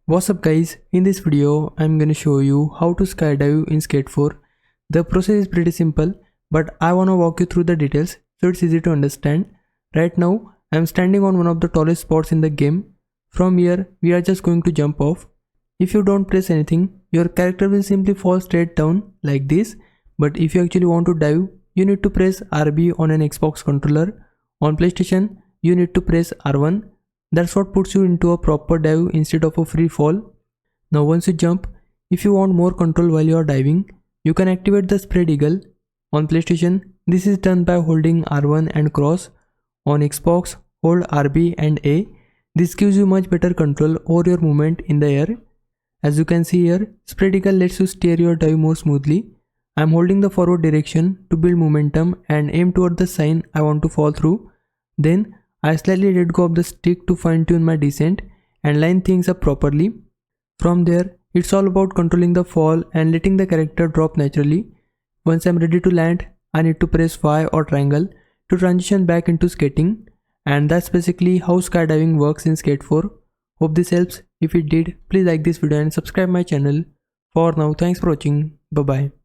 What's up guys, in this video I'm gonna show you how to skydive in Skate 4. The process is pretty simple, but I wanna walk you through the details so it's easy to understand. Right now I'm standing on one of the tallest spots in the game. From here we are just going to jump off. If you don't press anything, your character will simply fall straight down like this, but if you actually want to dive, you need to press RB on an Xbox controller. On PlayStation, you need to press R1. That's what puts you into a proper dive instead of a free fall. Now once you jump, if you want more control while you are diving, you can activate the spread eagle. On PlayStation, this is done by holding R1 and cross. On Xbox, hold RB and A. This gives you much better control over your movement in the air. As you can see here, spread eagle lets you steer your dive more smoothly. I am holding the forward direction to build momentum and aim toward the sign I want to fall through. Then I slightly let go of the stick to fine tune my descent and line things up properly. From there, it's all about controlling the fall and letting the character drop naturally. Once I'm ready to land, I need to press Y or triangle to transition back into skating. And that's basically how skydiving works in Skate 4. Hope this helps. If it did, please like this video and subscribe my channel. For now, thanks for watching. Bye bye.